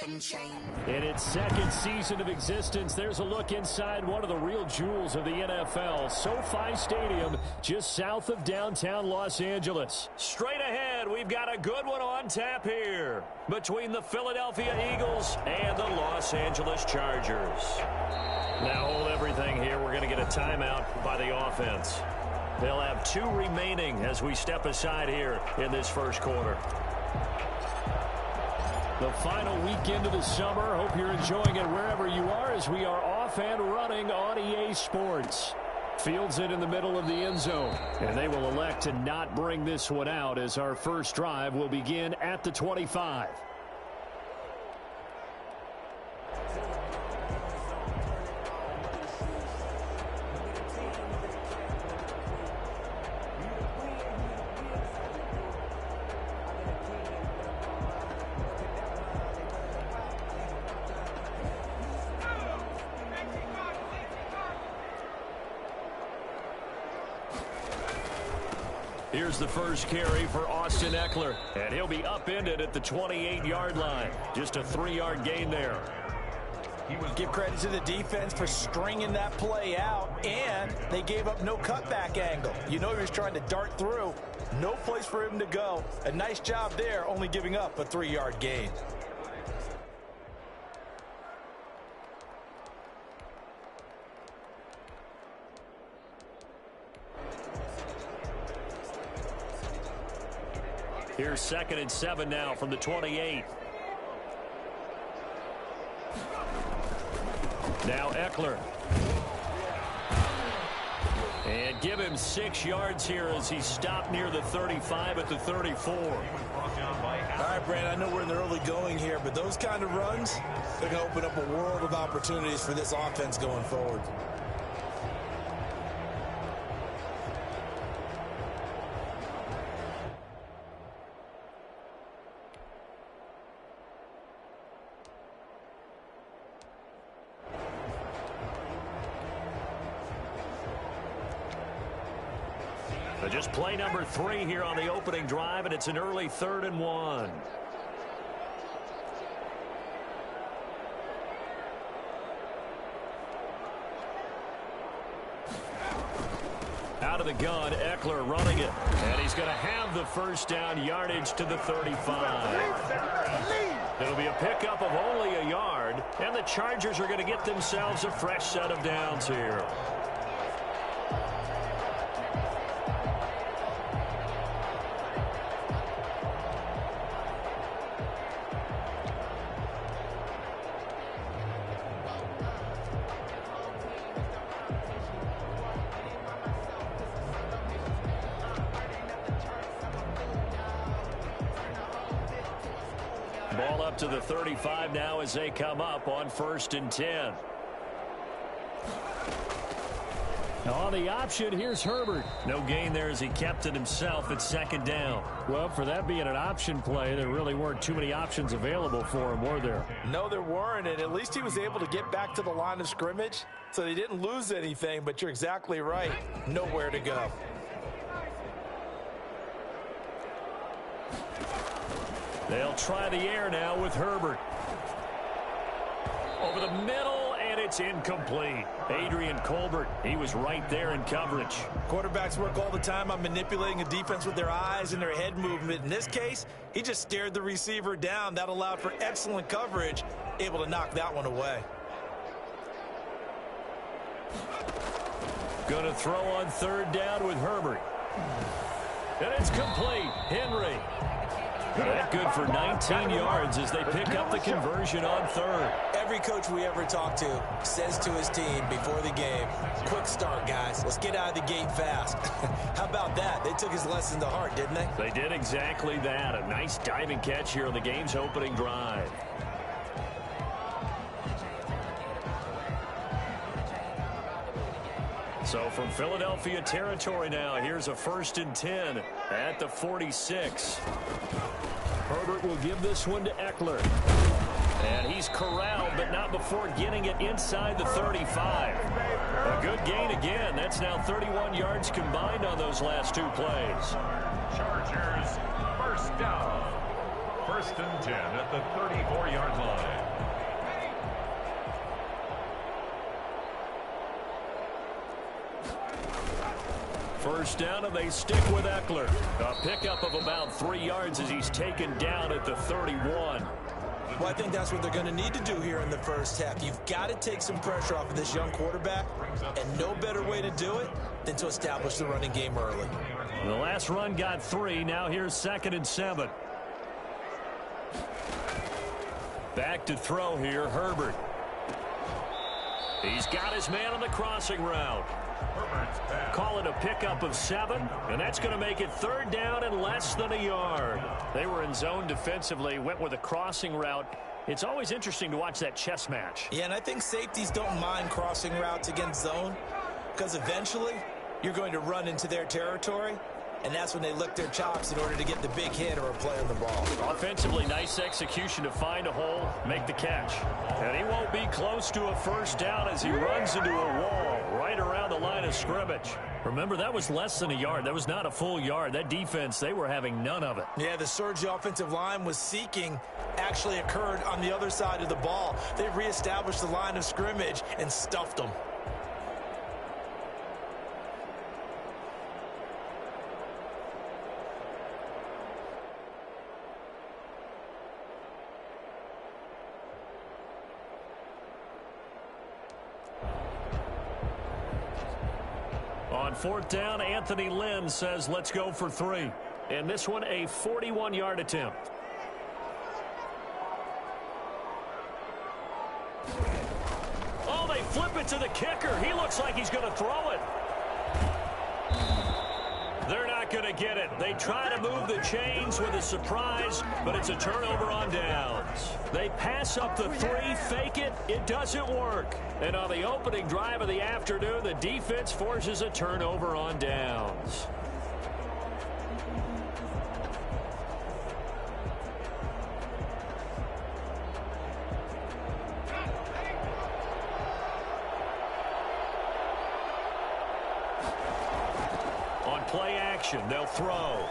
In its second season of existence, there's a look inside one of the real jewels of the NFL, SoFi Stadium, just south of downtown Los Angeles. Straight ahead, we've got a good one on tap here between the Philadelphia Eagles and the Los Angeles Chargers. Now hold everything here. We're going to get a timeout by the offense. They'll have 2 remaining as we step aside here in this first quarter. The final weekend of the summer. Hope you're enjoying it wherever you are as we are off and running on EA Sports. Fields it in the middle of the end zone. And they will elect to not bring this one out as our first drive will begin at the 25. Here's the first carry for Austin Ekeler, and he'll be upended at the 28-yard line. Just a 3-yard gain there. Give credit to the defense for stringing that play out, and they gave up no cutback angle. You know he was trying to dart through. No place for him to go. A nice job there, only giving up a 3-yard gain. Here's 2nd and 7 now from the 28. Now Ekeler. And give him 6 yards here as he stopped near the 35 at the 34. All right, Brad, I know we're in the early going here, but those kind of runs, they're going to open up a world of opportunities for this offense going forward. Just play number 3 here on the opening drive, and it's an early 3rd and 1. Out of the gun, Ekeler running it. And he's going to have the first down yardage to the 35. It'll be a pickup of only a yard, and the Chargers are going to get themselves a fresh set of downs here. Ball up to the 35 now as they come up on 1st and 10. Now on the option, here's Herbert. No gain there as he kept it himself at 2nd down. Well, for that being an option play, there really weren't too many options available for him, were there? No, there weren't, and at least he was able to get back to the line of scrimmage, so they didn't lose anything, but you're exactly right. Nowhere to go. They'll try the air now with Herbert. Over the middle, and it's incomplete. Adrian Colbert, he was right there in coverage. Quarterbacks work all the time on manipulating a defense with their eyes and their head movement. In this case, he just stared the receiver down. That allowed for excellent coverage, able to knock that one away. Going to throw on 3rd down with Herbert. And it's complete. Henry. That good for 19 yards as they pick up the conversion on 3rd. Every coach we ever talk to says to his team before the game, quick start, guys. Let's get out of the gate fast. How about that? They took his lesson to heart, didn't they? They did exactly that. A nice diving catch here on the game's opening drive. So from Philadelphia territory now, here's a 1st and 10 at the 46. Herbert will give this one to Ekeler. And he's corralled, but not before getting it inside the 35. A good gain again. That's now 31 yards combined on those last 2 plays. Chargers, first down. 1st and 10 at the 34-yard line. first down, and they stick with Eckler. A pickup of about 3 yards as he's taken down at the 31. Well, I think that's what they're going to need to do here in the first half. You've got to take some pressure off of this young quarterback, and no better way to do it than to establish the running game early. The last run got 3. Now here's 2nd and 7. Back to throw here, Herbert. He's got his man on the crossing route. Call it a pickup of 7, and that's going to make it 3rd down and less than a yard. They were in zone defensively, went with a crossing route. It's always interesting to watch that chess match. Yeah, and I think safeties don't mind crossing routes against zone because eventually you're going to run into their territory, and that's when they lick their chops in order to get the big hit or a play on the ball. Offensively, nice execution to find a hole, make the catch. And he won't be close to a first down as he runs into a wall right around the line of scrimmage. Remember, that was less than a yard. That was not a full yard. That defense, they were having none of it. Yeah, the surge the offensive line was seeking actually occurred on the other side of the ball. They reestablished the line of scrimmage and stuffed them. On 4th down, Anthony Lynn says, let's go for 3. And this one, a 41-yard attempt. Oh, they flip it to the kicker. He looks like he's going to throw it. They're not going to get it. They try to move the chains with a surprise, but it's a turnover on downs. They pass up the 3, fake it. It doesn't work. And on the opening drive of the afternoon, the defense forces a turnover on downs. Play action, they'll throw.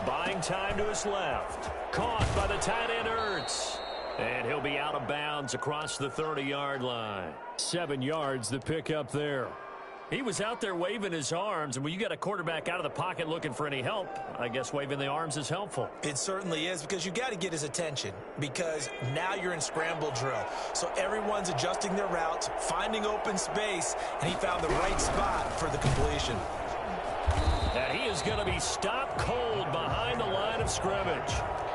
Buying time to his left. Caught by the tight end, Ertz. And he'll be out of bounds across the 30-yard line. 7 yards, the pickup there. He was out there waving his arms, and when you get a quarterback out of the pocket looking for any help, I guess waving the arms is helpful. It certainly is, because you got to get his attention, because now you're in scramble drill. So everyone's adjusting their routes, finding open space, and he found the right spot for the completion. And he is going to be stopped cold behind the line of scrimmage.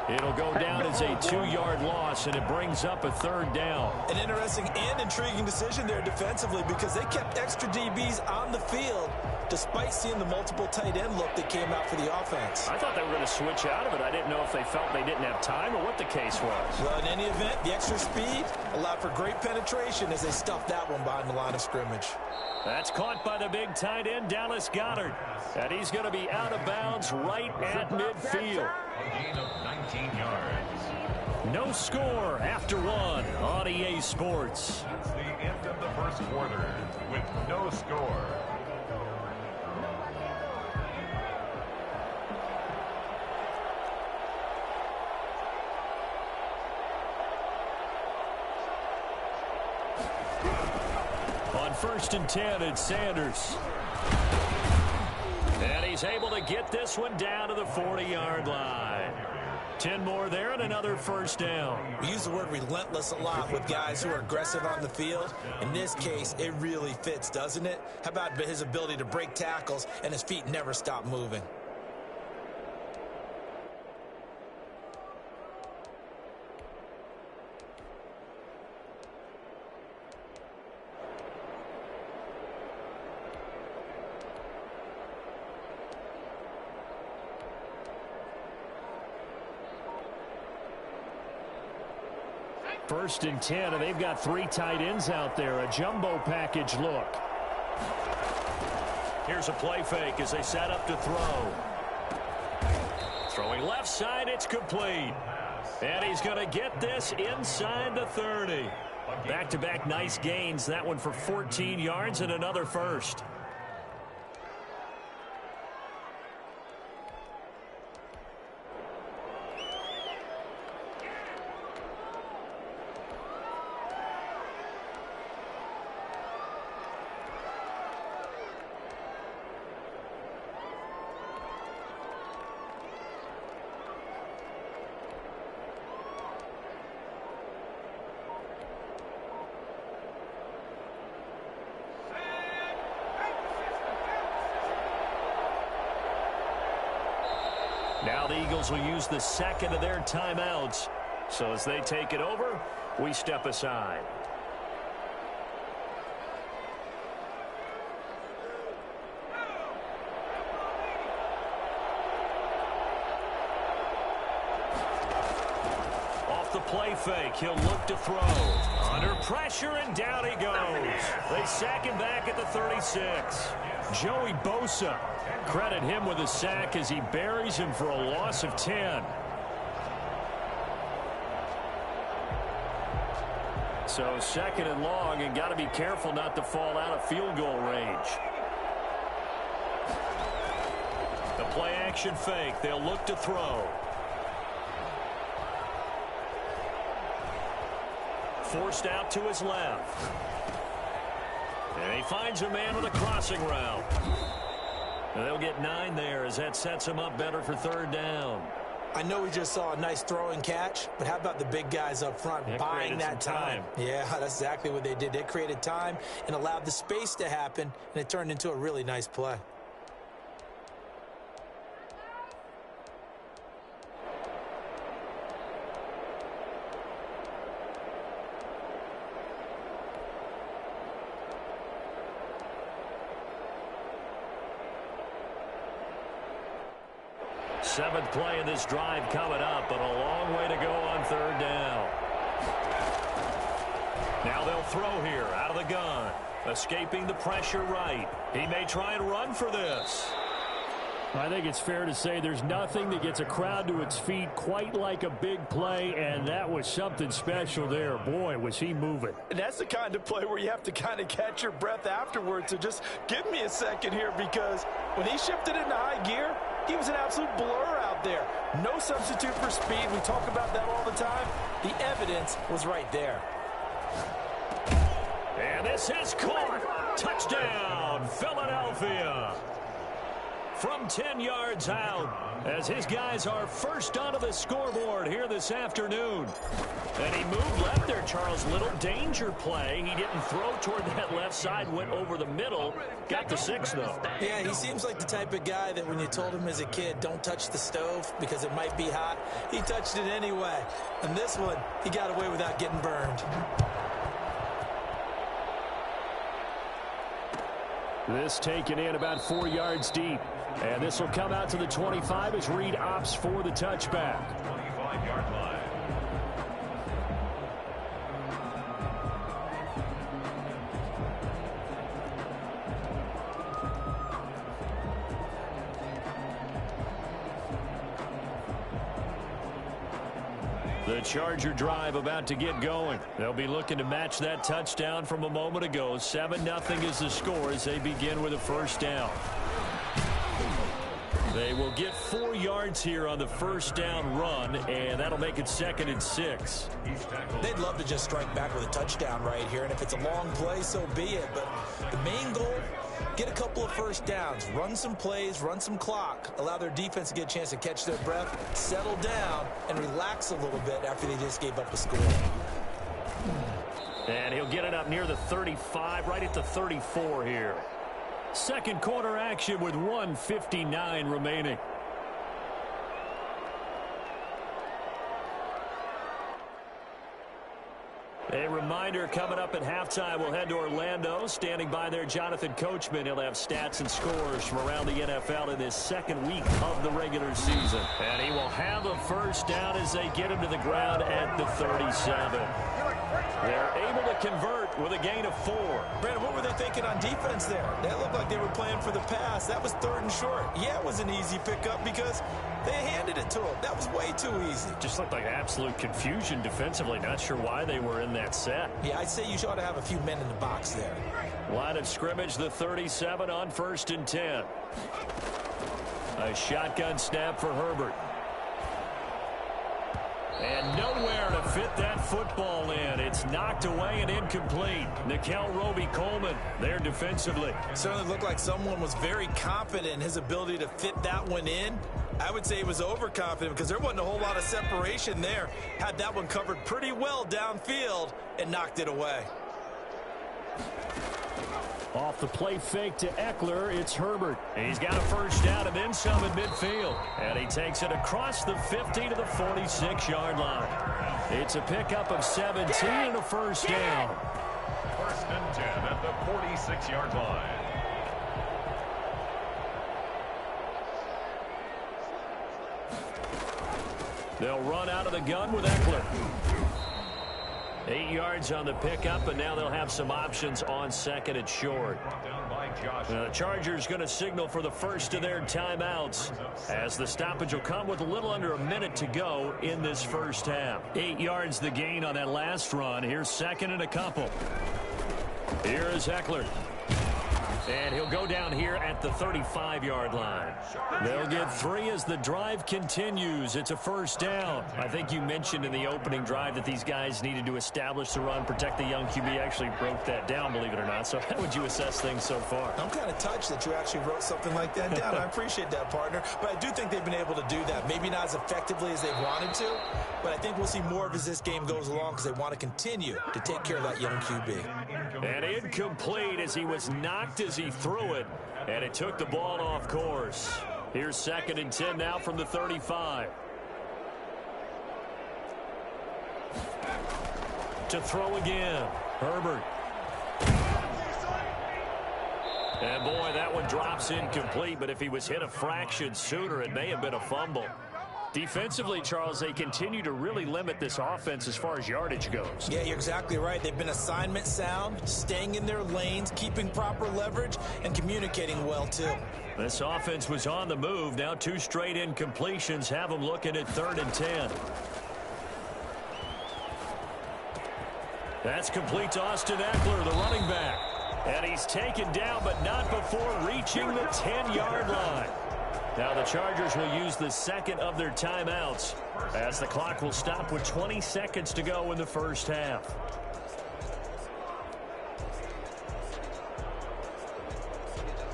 It'll go down as a 2-yard loss, and it brings up a 3rd down. An interesting and intriguing decision there defensively, because they kept extra DBs on the field despite seeing the multiple tight end look that came out for the offense. I thought they were going to switch out of it. I didn't know if they felt they didn't have time or what the case was. Well, in any event, the extra speed allowed for great penetration as they stuffed that one behind the line of scrimmage. That's caught by the big tight end, Dallas Goedert. And he's going to be out of bounds right at midfield. A gain of 19 yards. No score after 1 on EA Sports. That's the end of the first quarter with no score. On 1st and 10, it's Sanders. And he's able to get this one down to the 40-yard line. 10 more there and another first down. We use the word relentless a lot with guys who are aggressive on the field. In this case, it really fits, doesn't it? How about his ability to break tackles and his feet never stop moving? First and 10, and they've got 3 tight ends out there. A jumbo package look. Here's a play fake as they set up to throw. Throwing left side, it's complete. And he's going to get this inside the 30. Back-to-back nice gains. That one for 14 yards and another first. Now the Eagles will use the second of their timeouts. So as they take it over, we step aside. Off the play fake, he'll look to throw. Under pressure, and down he goes. They sack him back at the 36. Joey Bosa, credit him with a sack as he buries him for a loss of 10. So second and long, and got to be careful not to fall out of field goal range. The play action fake, they'll look to throw. Forced out to his left. And he finds a man with a crossing route. And they'll get 9 there as that sets him up better for third down. I know we just saw a nice throw and catch, but how about the big guys up front buying that time? Yeah, that's exactly what they did. They created time and allowed the space to happen, and it turned into a really nice play. Seventh play of this drive coming up, but a long way to go on third down. Now they'll throw here out of the gun. Escaping the pressure right. He may try and run for this. I think it's fair to say there's nothing that gets a crowd to its feet quite like a big play, and that was something special there. Boy, was he moving. And that's the kind of play where you have to kind of catch your breath afterwards. So just give me a second here, because when he shifted into high gear, he was an absolute blur out there. No substitute for speed. We talk about that all the time. The evidence was right there. And this is caught. Touchdown, Philadelphia. From 10 yards out, as his guys are first onto the scoreboard here this afternoon. And he moved left there, Charles. Little danger play. He didn't throw toward that left side, went over the middle. Got the 6, though. Yeah, he seems like the type of guy that when you told him as a kid, don't touch the stove because it might be hot, he touched it anyway. And this one, he got away without getting burned. This taken in about 4 yards deep. And this will come out to the 25 as Reed opts for the touchback. 25-yard line. The Charger drive about to get going. They'll be looking to match that touchdown from a moment ago. 7-0 is the score as they begin with a first down. They will get 4 yards here on the first down run, and that'll make it 2nd and 6. They'd love to just strike back with a touchdown right here, and if it's a long play, so be it. But the main goal, get a couple of first downs, run some plays, run some clock, allow their defense to get a chance to catch their breath, settle down, and relax a little bit after they just gave up a score. And he'll get it up near the 35, right at the 34 here. Second quarter action with 1:59 remaining. A reminder, coming up at halftime, we'll head to Orlando. Standing by there, Jonathan Coachman. He'll have stats and scores from around the NFL in this second week of the regular season. And he will have a first down as they get him to the ground at the 37. They're able to convert with a gain of 4. Brandon, what were they thinking on defense there? That looked like they were playing for the pass. That was 3rd and short. Yeah, it was an easy pickup because they handed it to him. That was way too easy. Just looked like absolute confusion defensively. Not sure why they were in that set. Yeah, I'd say you ought to have a few men in the box there. Line of scrimmage, the 37 on 1st and 10. A shotgun snap for Herbert. And nowhere to fit that football in. It's knocked away and incomplete. Nickel Roby-Coleman there defensively. Certainly looked like someone was very confident in his ability to fit that one in. I would say he was overconfident because there wasn't a whole lot of separation there. Had that one covered pretty well downfield and knocked it away. Off the play fake to Eckler, it's Herbert. He's got a first down and then some at midfield. And he takes it across the 50 to the 46-yard line. It's a pickup of 17 and a first down. First and 10 at the 46-yard line. They'll run out of the gun with Eckler. 8 yards on the pickup, and now they'll have some options on second and short. The Chargers going to signal for the first of their timeouts as the stoppage will come with a little under a minute to go in this first half. 8 yards the gain on that last run. Here's second and a couple. Here is Eckler. And he'll go down here at the 35-yard line. They'll get 3 as the drive continues. It's a first down. I think you mentioned in the opening drive that these guys needed to establish the run, protect the young QB. Actually broke that down, believe it or not. So how would you assess things so far? I'm kind of touched that you actually wrote something like that down. I appreciate that, partner. But I do think they've been able to do that. Maybe not as effectively as they wanted to, but I think we'll see more of as this game goes along because they want to continue to take care of that young QB. And incomplete as he was knocked as he threw it, and it took the ball off course. Here's second and 10 now from the 35. To throw again, Herbert. And boy, that one drops incomplete, but if he was hit a fraction sooner, it may have been a fumble. Defensively, Charles, they continue to really limit this offense as far as yardage goes. Yeah, you're exactly right. They've been assignment sound, staying in their lanes, keeping proper leverage, and communicating well, too. This offense was on the move. Now 2 straight incompletions have them looking at 3rd and 10. That's complete to Austin Eckler, the running back. And he's taken down, but not before reaching the 10-yard line. Now the Chargers will use the second of their timeouts as the clock will stop with 20 seconds to go in the first half.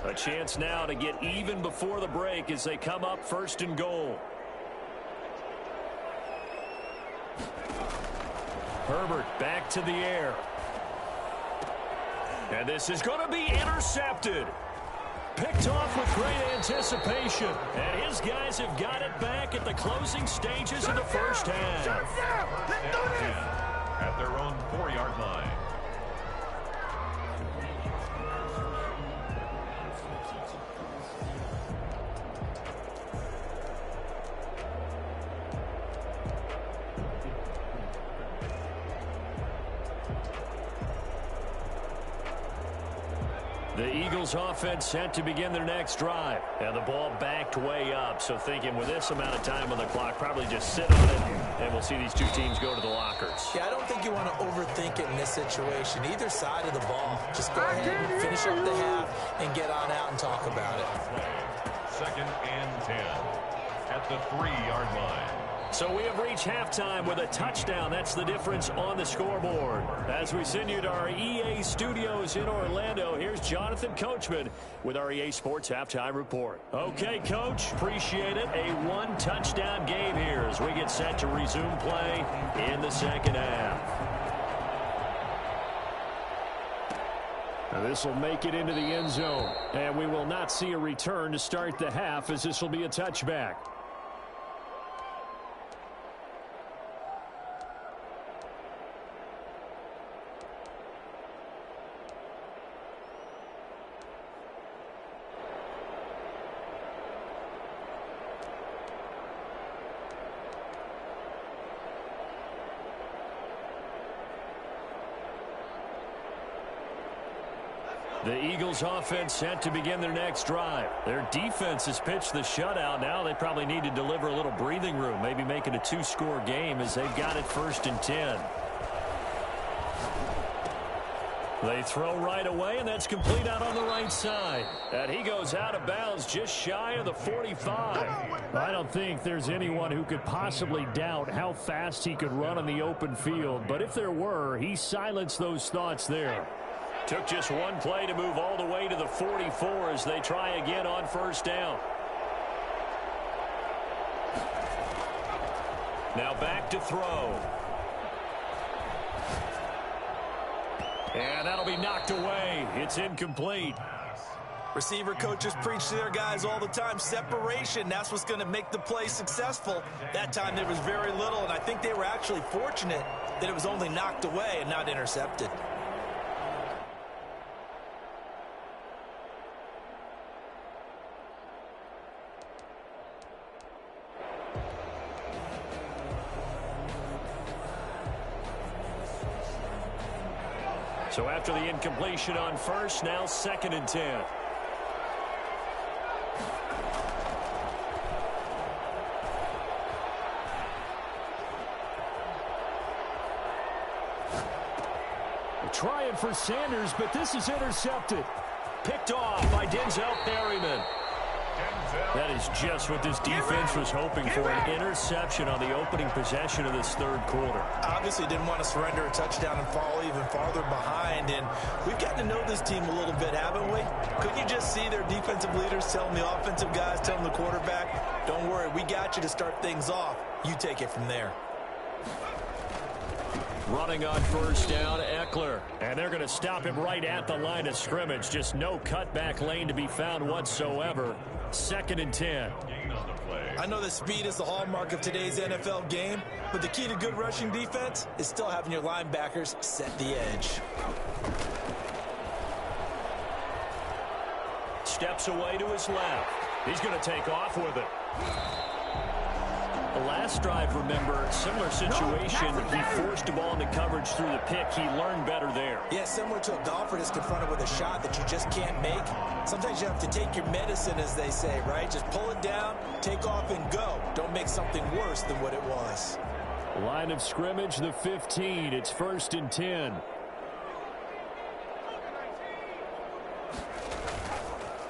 A chance now to get even before the break as they come up 1st and goal. Herbert back to the air. And this is going to be intercepted. Picked off with great anticipation. And his guys have got it back at the closing stages of the first half. At their own 4-yard line. The Eagles offense set to begin their next drive. And the ball backed way up. So thinking with this amount of time on the clock, probably just sit on it. And we'll see these two teams go to the lockers. Yeah, I don't think you want to overthink it in this situation. Either side of the ball. Just go ahead and finish up the half and get on out and talk about it. 2nd and 10 at the 3-yard line. So we have reached halftime with a touchdown. That's the difference on the scoreboard. As we send you to our EA studios in Orlando, here's Jonathan Coachman with our EA Sports Halftime Report. Okay, Coach, appreciate it. A 1-touchdown game here as we get set to resume play in the second half. Now this will make it into the end zone. And we will not see a return to start the half as this will be a touchback. The Eagles offense set to begin their next drive. Their defense has pitched the shutout. Now they probably need to deliver a little breathing room, maybe make it a 2-score game as they've got it 1st and 10. They throw right away, and that's complete out on the right side. And he goes out of bounds just shy of the 45. I don't think there's anyone who could possibly doubt how fast he could run on the open field. But if there were, he silenced those thoughts there. Took just one play to move all the way to the 44 as they try again on 1st down. Now back to throw. And that'll be knocked away. It's incomplete. Receiver coaches preach to their guys all the time. Separation, that's what's going to make the play successful. That time there was very little, and I think they were actually fortunate that it was only knocked away and not intercepted. So after the incompletion on first, now 2nd and 10. Trying for Sanders, but this is intercepted. Picked off by Denzel Perryman. That is just what this defense was hoping for, an interception on the opening possession of this 3rd quarter. Obviously didn't want to surrender a touchdown and fall even farther behind, and we've gotten to know this team a little bit, haven't we? Couldn't you just see their defensive leaders telling the offensive guys, telling the quarterback, don't worry, we got you to start things off. You take it from there. Running on 1st down, Eckler. And they're going to stop him right at the line of scrimmage. Just no cutback lane to be found whatsoever. 2nd and 10. I know that speed is the hallmark of today's NFL game, but the key to good rushing defense is still having your linebackers set the edge. Steps away to his left. He's going to take off with it. The last drive, remember, similar situation. He forced the ball into coverage through the pick. He learned better there. Yeah, similar to a golfer that's confronted with a shot that you just can't make. Sometimes you have to take your medicine, as they say, right? Just pull it down, take off, and go. Don't make something worse than what it was. Line of scrimmage, the 15. It's 1st and 10.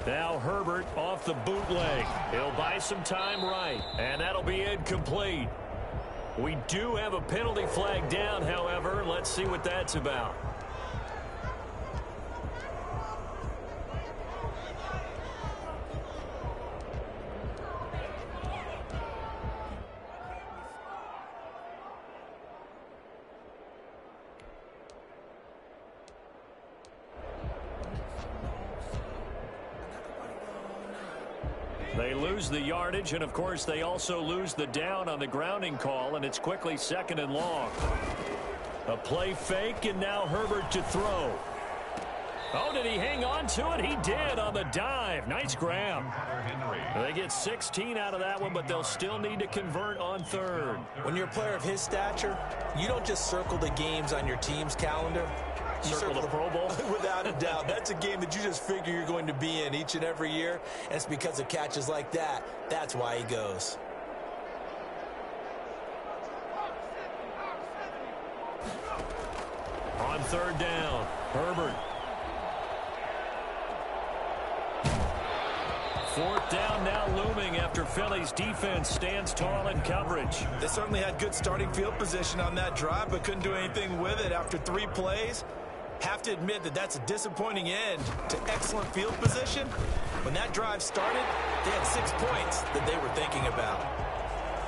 Now Herbert off the bootleg. He'll buy some time right, and that'll be incomplete. We do have a penalty flag down, however. Let's see what that's about. They lose the yardage, and of course they also lose the down on the grounding call, and it's quickly 2nd and long. A play fake, and now Herbert to throw. Oh, did he hang on to it? He did on the dive. Nice grab. They get 16 out of that one, but they'll still need to convert on 3rd. When you're a player of his stature, you don't just circle the games on your team's calendar. Circle the Pro Bowl? Without a doubt. That's a game that you just figure you're going to be in each and every year. And it's because of catches like that. That's why he goes. On 3rd down, Herbert. 4th down now looming after Philly's defense stands tall in coverage. They certainly had good starting field position on that drive, but couldn't do anything with it after 3 plays. Have to admit that that's a disappointing end to excellent field position. When that drive started, they had 6 points that they were thinking about.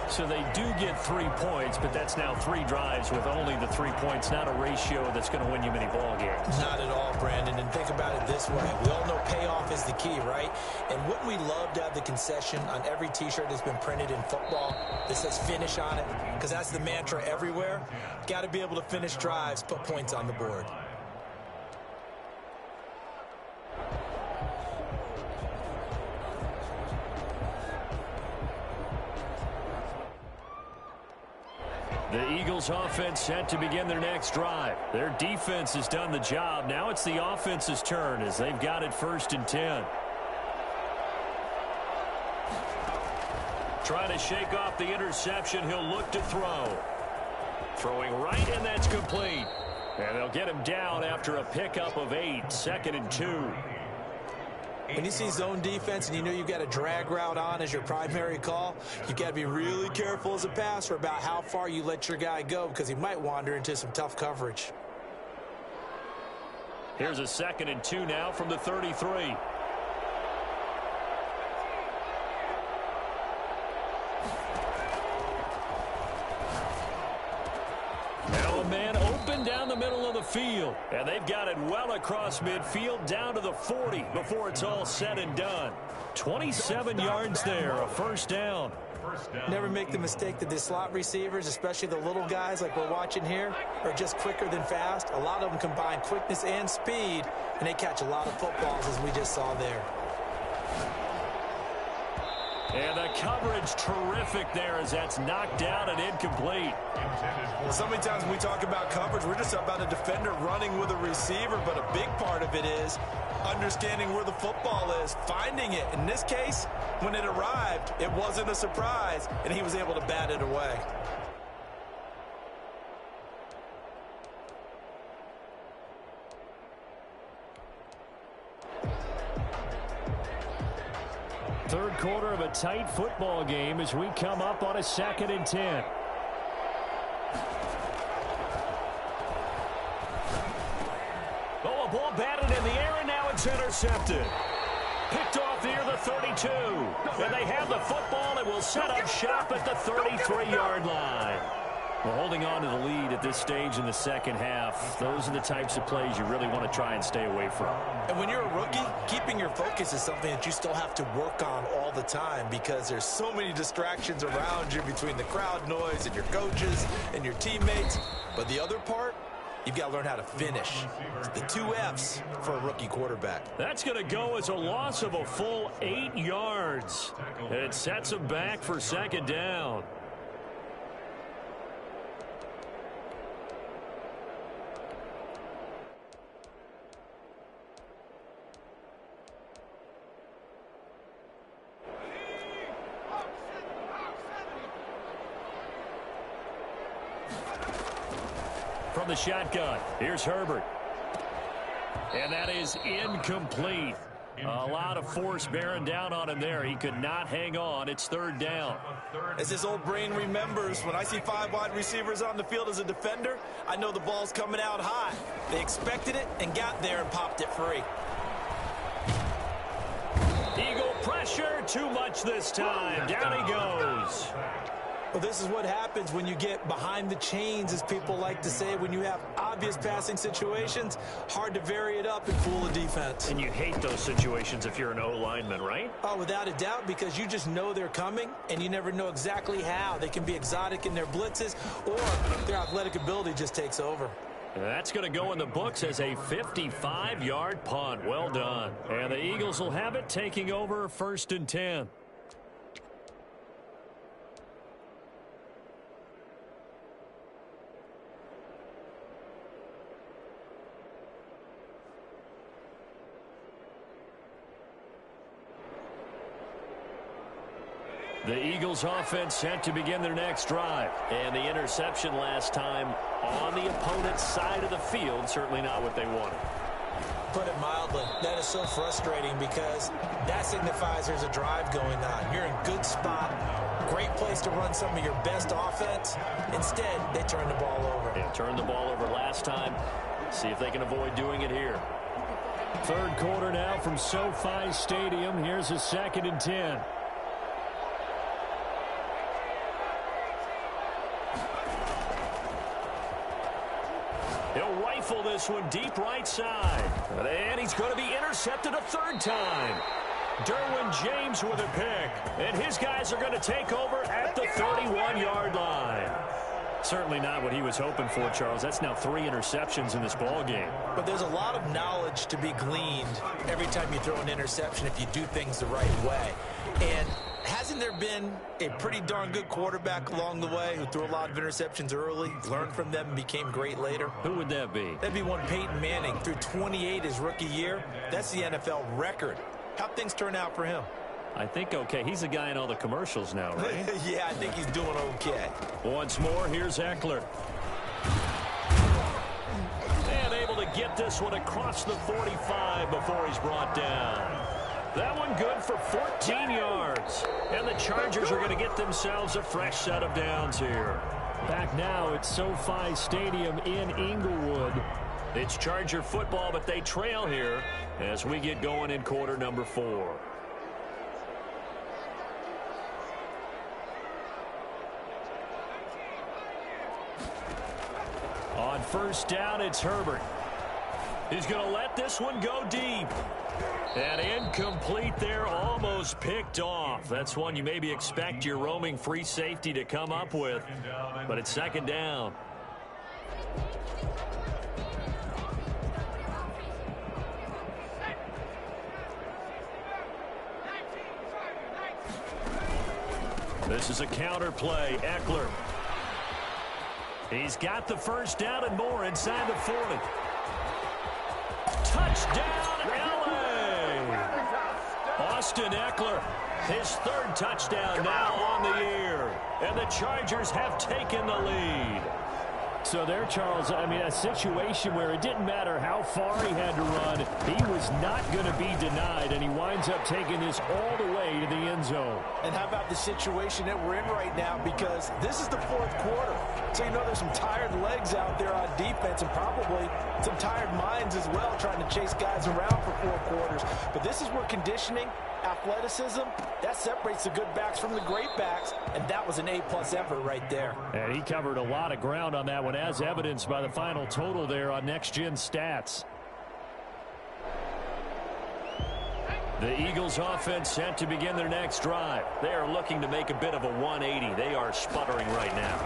So they do get 3 points, but that's now 3 drives with only the 3 points, not a ratio that's going to win you many ball games. Not at all, Brandon, and think about it this way. We all know payoff is the key, right? And wouldn't we love to have the concession on every T-shirt that's been printed in football that says finish on it? Because that's the mantra everywhere. Got to be able to finish drives, put points on the board. The Eagles offense set to begin their next drive. Their defense has done the job. Now it's the offense's turn as they've got it 1st and 10. Trying to shake off the interception. He'll look to throw. Throwing right, and that's complete. And they'll get him down after a pickup of 8. 2nd and 2. When you see zone defense and you know you've got a drag route on as your primary call, you've got to be really careful as a passer about how far you let your guy go because he might wander into some tough coverage. Here's a 2nd and 2 now from the 33. Now a man open Running down the middle of the field. And they've got it well across midfield down to the 40 before it's all said and done. 27 yards there, a first down. Never make the mistake that the slot receivers, especially the little guys like we're watching here, are just quicker than fast. A lot of them combine quickness and speed, and they catch a lot of footballs, as we just saw there. And the coverage terrific there as that's knocked down and incomplete. So many times when we talk about coverage, we're just about a defender running with a receiver, but a big part of it is understanding where the football is, finding it. In this case, when it arrived, it wasn't a surprise, and he was able to bat it away. Third quarter of a tight football game as we come up on a 2nd and 10. Oh, a ball batted in the air, and now it's intercepted. Picked off near the 32. And they have the football and will set up shop at the 33-yard line. Well, holding on to the lead at this stage in the second half, those are the types of plays you really want to try and stay away from. And when you're a rookie, keeping your focus is something that you still have to work on all the time because there's so many distractions around you between the crowd noise and your coaches and your teammates. But the other part, you've got to learn how to finish. It's the 2 F's for a rookie quarterback. That's going to go as a loss of a full 8 yards. It sets him back for 2nd down. From the shotgun, here's Herbert. And that is incomplete. A lot of force bearing down on him there. He could not hang on. It's 3rd down. As his old brain remembers, when I see 5 wide receivers on the field as a defender, I know the ball's coming out high. They expected it and got there and popped it free. Eagle pressure, too much this time. Down he goes. Well, this is what happens when you get behind the chains, as people like to say. When you have obvious passing situations, hard to vary it up and fool the defense. And you hate those situations if you're an O-lineman, right? Oh, without a doubt, because you just know they're coming, and you never know exactly how. They can be exotic in their blitzes, or their athletic ability just takes over. And that's going to go in the books as a 55-yard punt. Well done. And the Eagles will have it, taking over 1st and 10. The Eagles offense set to begin their next drive. And the interception last time on the opponent's side of the field, certainly not what they wanted. Put it mildly, that is so frustrating because that signifies there's a drive going on. You're in good spot, great place to run some of your best offense. Instead, they turn the ball over. Yeah, turned the ball over last time. See if they can avoid doing it here. Third quarter now from SoFi Stadium. Here's a 2nd and 10. He'll rifle this one deep right side. And he's going to be intercepted a 3rd time. Derwin James with a pick. And his guys are going to take over at the 31-yard line. Certainly not what he was hoping for, Charles. That's now 3 interceptions in this ball game. But there's a lot of knowledge to be gleaned every time you throw an interception if you do things the right way. And hasn't there been a pretty darn good quarterback along the way who threw a lot of interceptions early, learned from them, and became great later? Who would that be? That'd be one Peyton Manning. Threw 28 his rookie year. That's the NFL record. How'd things turn out for him? I think okay. He's a guy in all the commercials now, right? Yeah, I think he's doing okay. Once more, here's Eckler. And able to get this one across the 45 before he's brought down. That one good for 14 yards. And the Chargers are going to get themselves a fresh set of downs here. Back now at SoFi Stadium in Inglewood. It's Charger football, but they trail here as we get going in quarter number 4. On first down, it's Herbert. He's going to let this one go deep. And incomplete there, almost picked off. That's one you maybe expect your roaming free safety to come up with. But it's second down. This is a counter play. Eckler. He's got the first down and more inside the 40. Touchdown, L.A. Austin Eckler, his third touchdown now on the year. And the Chargers have taken the lead. So there, Charles, I mean, a situation where it didn't matter how far he had to run. He was not going to be denied, and he winds up taking this all the way to the end zone. And how about the situation that we're in right now? Because this is the fourth quarter. So you know there's some tired legs out there on defense and probably some tired minds as well trying to chase guys around for 4 quarters. But this is where conditioning, athleticism, that separates the good backs from the great backs, and that was an A-plus effort right there. And he covered a lot of ground on that one, as evidenced by the final total there on Next Gen Stats. The Eagles offense set to begin their next drive. They are looking to make a bit of a 180. They are sputtering right now.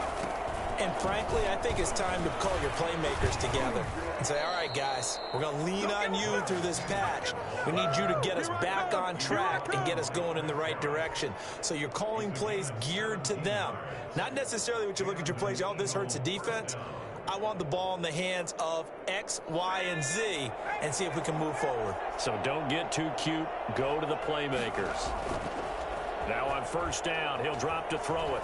And frankly, I think it's time to call your playmakers together and say, all right, guys, we're going to lean on you through this patch. We need you to get us back on track and get us going in the right direction. So you're calling plays geared to them. Not necessarily what you look at your plays, oh, this hurts the defense. I want the ball in the hands of X, Y, and Z and see if we can move forward. So don't get too cute. Go to the playmakers. Now on first down, he'll drop to throw it.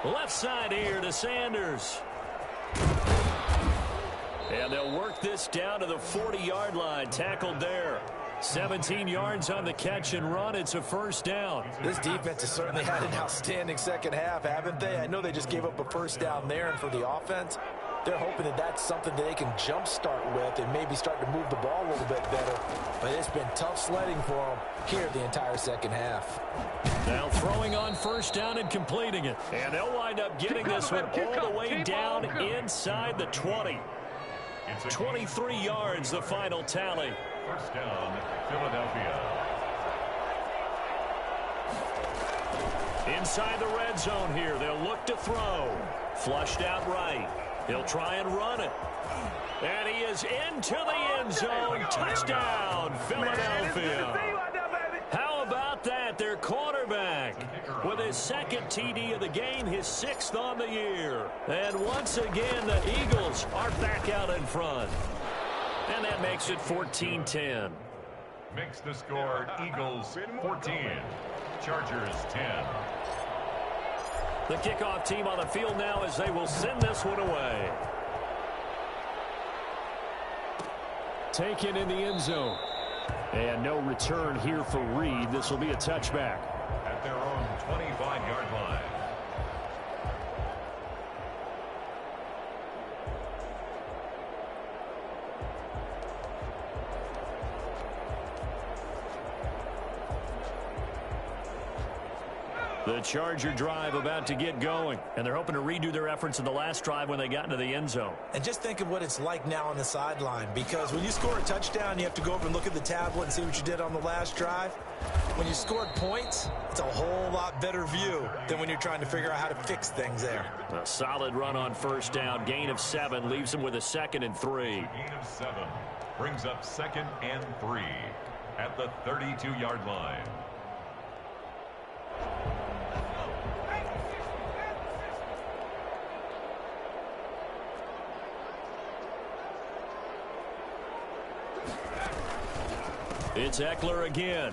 Left side here to Sanders. And they'll work this down to the 40-yard line. Tackled there. 17 yards on the catch and run. It's a first down. This defense has certainly had an outstanding second half, haven't they? I know they just gave up a first down there, and for the offense, they're hoping that that's something that they can jumpstart with and maybe start to move the ball a little bit better. But it's been tough sledding for them here the entire second half. Now throwing on first down and completing it. And they'll wind up getting this one all the way down inside the 20. 23 yards, the final tally. First down, Philadelphia. Inside the red zone here. They'll look to throw. Flushed out right. He'll try and run it. And he is into the end zone. Touchdown, Philadelphia. How about that? Their quarterback with his second TD of the game, his 6th on the year. And once again, the Eagles are back out in front. And that makes it 14-10. Makes the score Eagles 14, Chargers 10. The kickoff team on the field now as they will send this one away. Taken in the end zone. And no return here for Reed. This will be a touchback. At their own 25-yard line. The Charger drive about to get going, and they're hoping to redo their efforts in the last drive when they got into the end zone. And just think of what it's like now on the sideline, because when you score a touchdown, you have to go over and look at the tablet and see what you did on the last drive. When you scored points, it's a whole lot better view than when you're trying to figure out how to fix things there. A solid run on first down. Gain of 7 leaves them with a 2nd and 3. Gain of 7 brings up 2nd and 3 at the 32-yard line. It's Eckler again.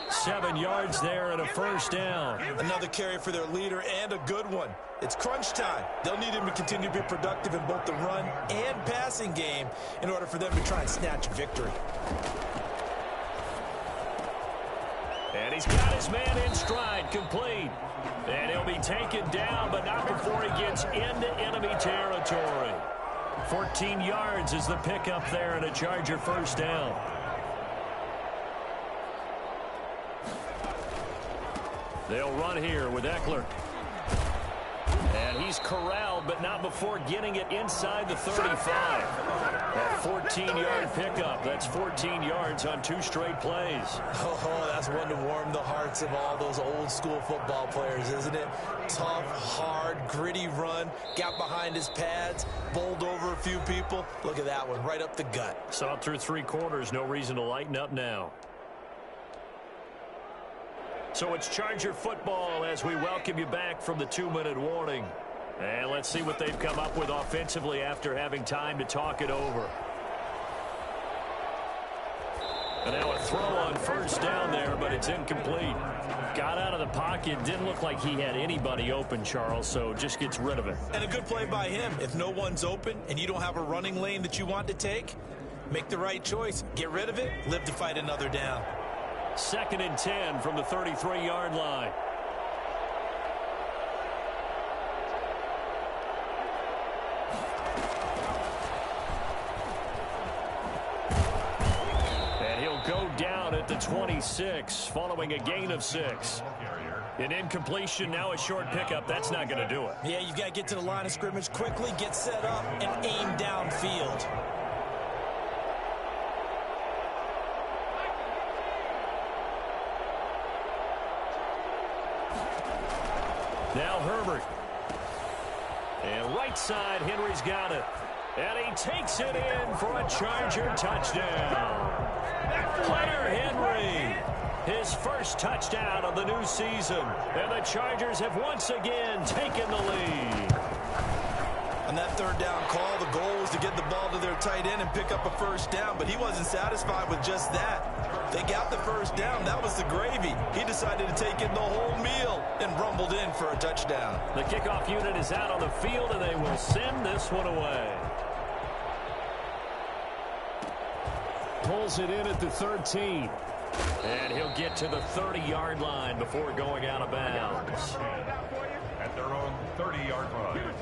7 yards there and a first down. Another carry for their leader and a good one. It's crunch time. They'll need him to continue to be productive in both the run and passing game in order for them to try and snatch victory. And he's got his man in stride, complete. And he'll be taken down, but not before he gets into enemy territory. 14 yards is the pickup there and a Charger first down. They'll run here with Eckler. And he's is corralled, but not before getting it inside the 35. That 14-yard pickup. That's 14 yards on 2 straight plays. Oh, that's one to warm the hearts of all those old-school football players, isn't it? Tough, hard, gritty run. Got behind his pads, bowled over a few people. Look at that one, right up the gut. Saw it through 3 quarters. No reason to lighten up now. So it's Charger football as we welcome you back from the 2-minute warning. And let's see what they've come up with offensively after having time to talk it over. And now a throw on first down there, but it's incomplete. Got out of the pocket. Didn't look like he had anybody open, Charles, so just gets rid of it. And a good play by him. If no one's open and you don't have a running lane that you want to take, make the right choice. Get rid of it. Live to fight another down. 2nd and 10 from the 33-yard line. And he'll go down at the 26 following a gain of 6. An incompletion, now a short pickup. That's not going to do it. Yeah, you've got to get to the line of scrimmage quickly, get set up, and aim downfield. Now Herbert. And right side, Henry's got it. And he takes it in for a Charger touchdown. Hunter Henry, his first touchdown of the new season. And the Chargers have once again taken the lead. On that 3rd down call, the goal was to get the ball to their tight end and pick up a first down, but he wasn't satisfied with just that. They got the first down. That was the gravy. He decided to take in the whole meal and rumbled in for a touchdown. The kickoff unit is out on the field, and they will send this one away. Pulls it in at the 13. And he'll get to the 30-yard line before going out of bounds. At their own 30-yard line.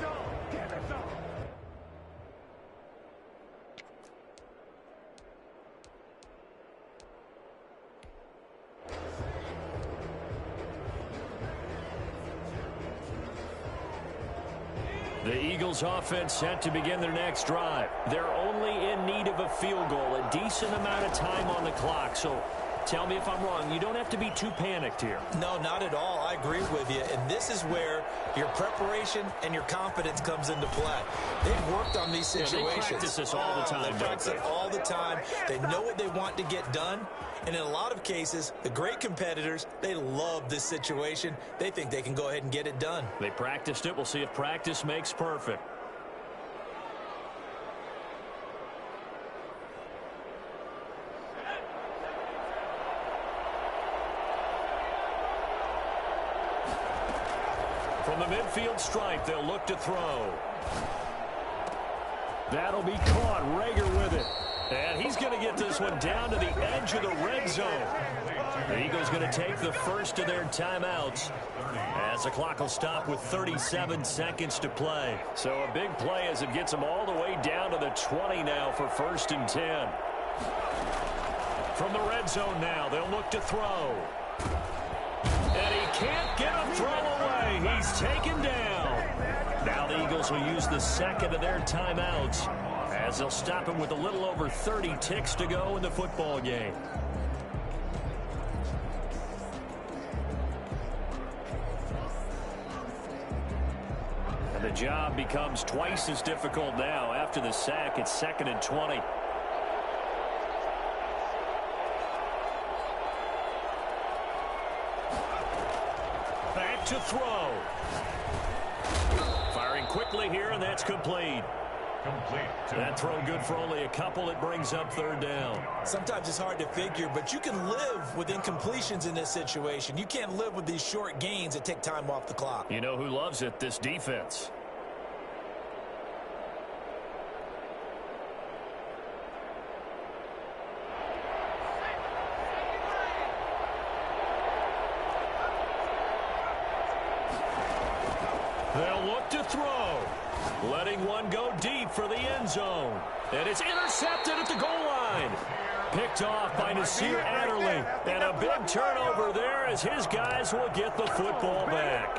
The Eagles offense set to begin their next drive. They're only in need of a field goal, a decent amount of time on the clock. So tell me if I'm wrong. You don't have to be too panicked here. No, not at all. I agree with you. And this is where your preparation and your confidence comes into play. They've worked on these situations. Yeah, they practice this all the time. They practice it all the time. They know what they want to get done. And in a lot of cases, the great competitors, they love this situation. They think they can go ahead and get it done. They practiced it. We'll see if practice makes perfect. From the midfield stripe, they'll look to throw. That'll be caught. Rager with it. And he's going to get this one down to the edge of the red zone. The Eagles going to take the first of their timeouts as the clock will stop with 37 seconds to play. So a big play as it gets them all the way down to the 20 now for 1st and 10. From the red zone now, they'll look to throw. And he can't get a throw away. He's taken down. Now the Eagles will use the 2nd of their timeouts as they'll stop him with a little over 30 ticks to go in the football game. And the job becomes twice as difficult now after the sack. It's 2nd and 20. Back to throw. Firing quickly here, and that's complete. That throw good for only a couple. It brings up 3rd down. Sometimes it's hard to figure, but you can live with incompletions in this situation. You can't live with these short gains that take time off the clock. You know who loves it? This defense. They'll look to throw. Letting one go deep for the end zone. And it's intercepted at the goal line. Picked off by Nasir Adderley. And a big turnover there as his guys will get the football back.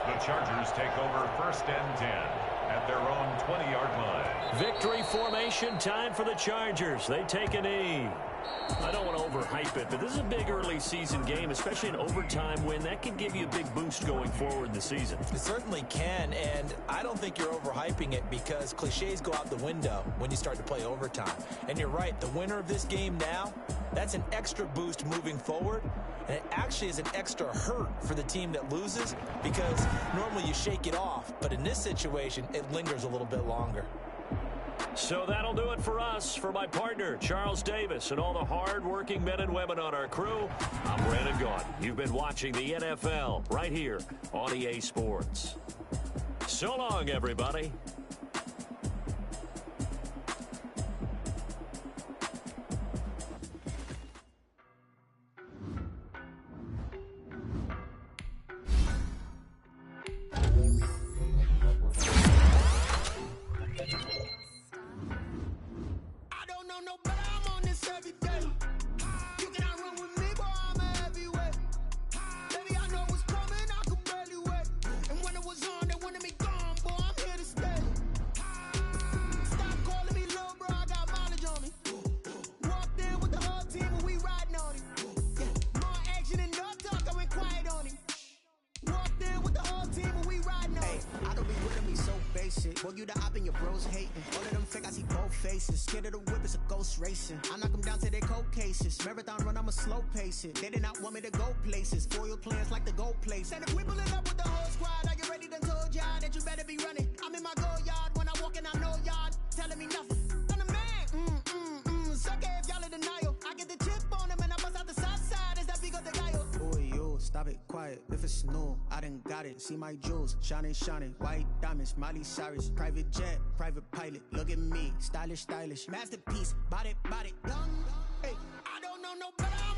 The Chargers take over 1st and 10 at their own 20-yard line. Victory formation time for the Chargers. They take a knee. I don't want to overhype it, but this is a big early season game, especially an overtime win. That can give you a big boost going forward in the season. It certainly can, and I don't think you're overhyping it because cliches go out the window when you start to play overtime. And you're right, the winner of this game now, that's an extra boost moving forward, and it actually is an extra hurt for the team that loses because normally you shake it off, but in this situation, it lingers a little bit longer. So that'll do it for us. For my partner, Charles Davis, and all the hard-working men and women on our crew, I'm Brandon Gaudin. You've been watching the NFL right here on EA Sports. So long, everybody. Boy, you the op and your bros hating. All of them fake, I see both faces. Scared of the whip, it's a ghost racing. I knock them down to their cold cases. Marathon run, I'ma slow pace it. They did not want me to go places. Foil plans like the go place. And if we pulling up with the whole squad, are you ready? Done told y'all that you better be running. I'm in my go yard when I walk in, I know y'all telling me nothing. I'm the man. Suck it if y'all in denial. I get the chip on them and I bust out the south side. Is that big of the guy? Boy, yo, stop it, quiet. If it's new, I done got it. See my jewels, shining, white diamonds, Miley Cyrus, private jet, private pilot. Look at me, stylish, masterpiece, body, young. Hey, I don't know no better.